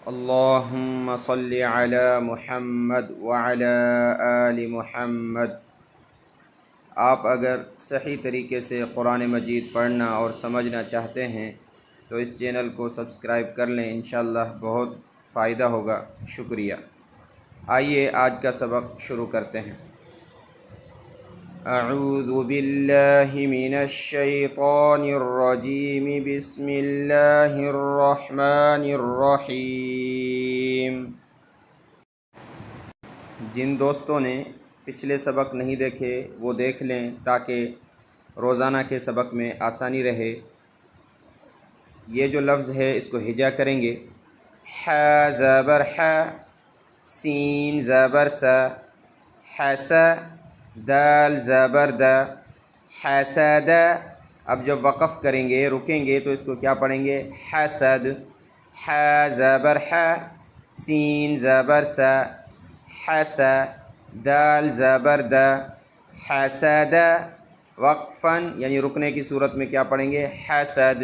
اللہم صلی علی محمد وعلی آل محمد۔ آپ اگر صحیح طریقے سے قرآن مجید پڑھنا اور سمجھنا چاہتے ہیں تو اس چینل کو سبسکرائب کر لیں، انشاءاللہ بہت فائدہ ہوگا۔ شکریہ۔ آئیے آج کا سبق شروع کرتے ہیں۔ اعوذ باللہ من الشیطان الرجیم، بسم اللہ الرحمن الرحیم۔ جن دوستوں نے پچھلے سبق نہیں دیکھے وہ دیکھ لیں تاکہ روزانہ کے سبق میں آسانی رہے۔ یہ جو لفظ ہے اس کو ہجا کریں گے۔ ح زبر ح، سین زبر س، حس، دال زبر د، حسد۔ اب جب وقف کریں گے، رکیں گے تو اس کو کیا پڑھیں گے؟ حسد۔ ح زبر ح، سین زبر س، حس، دال زبر د، حسد۔ وقفاً یعنی رکنے کی صورت میں کیا پڑھیں گے؟ حسد۔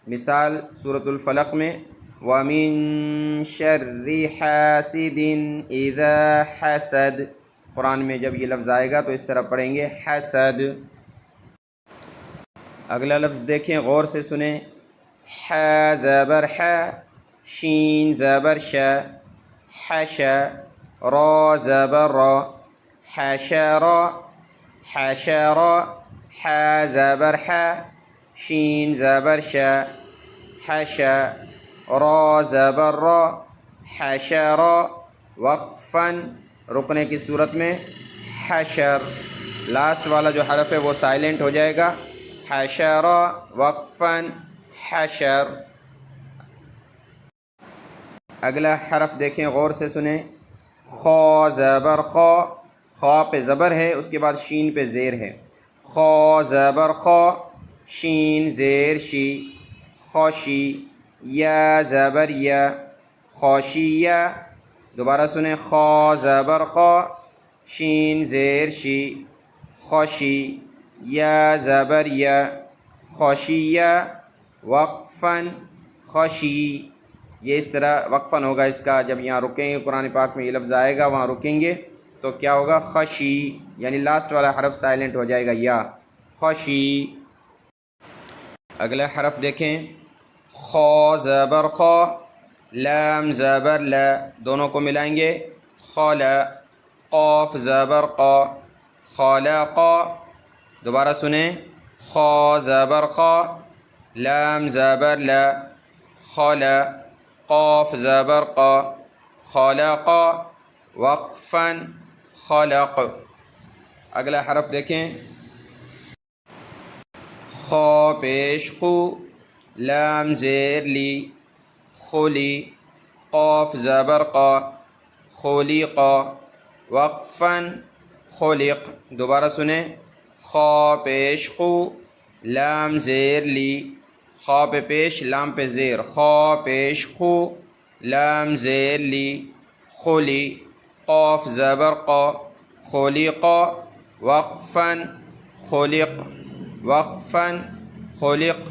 مثال سورۃ الفلق میں وَمِن شَرِّ حَاسِدٍ إِذَا حَسَدَ، قرآن میں جب یہ لفظ آئے گا تو اس طرح پڑھیں گے حسد۔ اگلا لفظ دیکھیں، غور سے سنیں۔ ح زبر ح، شین زبر ش، حش، را زبر را، حشر، حشر۔ ح زبر ح، شین زبر ش، حش، را زبر را، حشر۔ وقفاً رکنے کی صورت میں حشر، لاسٹ والا جو حرف ہے وہ سائلنٹ ہو جائے گا۔ حشر، وقفاً حشر۔ اگلا حرف دیکھیں، غور سے سنیں۔ خا زبر خا، خا پہ زبر ہے، اس کے بعد شین پہ زیر ہے۔ خا زبر خا، شین زیر شی، خوشی۔ یا زبر یا، خوشیہ۔ دوبارہ سنیں۔ خا زبر خا، شین زیر شی، خوشی۔ یا زبر یا، خوشیہ۔ وقفاً خوشی۔ یہ اس طرح وقفاً ہوگا اس کا، جب یہاں رکیں گے قرآن پاک میں یہ لفظ آئے گا وہاں رکیں گے تو کیا ہوگا؟ خشی، یعنی لاسٹ والا حرف سائلنٹ ہو جائے گا، یا خشی۔ اگلا حرف دیکھیں۔ خا زبر خا، لام زبر ل، دونوں کو ملائیں گے خال۔ قاف زبر قا، خالق۔ دوبارہ سنیں۔ خا زبر خا، لام زبر ل، خال، قاف زبر قا، خالق۔ وقفاً خلق۔ اگلا حرف دیکھیں۔ خا پیش خو، لام زیر لی، خلی، قاف زبر قا، خلق۔ وقفاً خلق۔ دوبارہ سنیں۔ خا پیش خو، لام زیر لی، خا پہ پیش لام پہ زیر، خا پیش خو، لام زیر لی، خلی، قاف زبر قا، خلق۔ وقفاً خلق، وقفاً خلق۔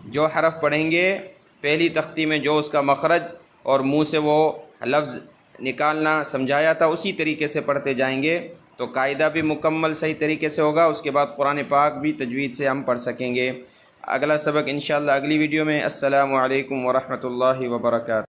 جو حرف پڑھیں گے پہلی تختی میں جو اس کا مخرج اور منہ سے وہ لفظ نکالنا سمجھایا تھا اسی طریقے سے پڑھتے جائیں گے تو قاعدہ بھی مکمل صحیح طریقے سے ہوگا، اس کے بعد قرآن پاک بھی تجوید سے ہم پڑھ سکیں گے۔ اگلا سبق انشاءاللہ اگلی ویڈیو میں۔ السلام علیکم ورحمۃ اللہ وبرکاتہ۔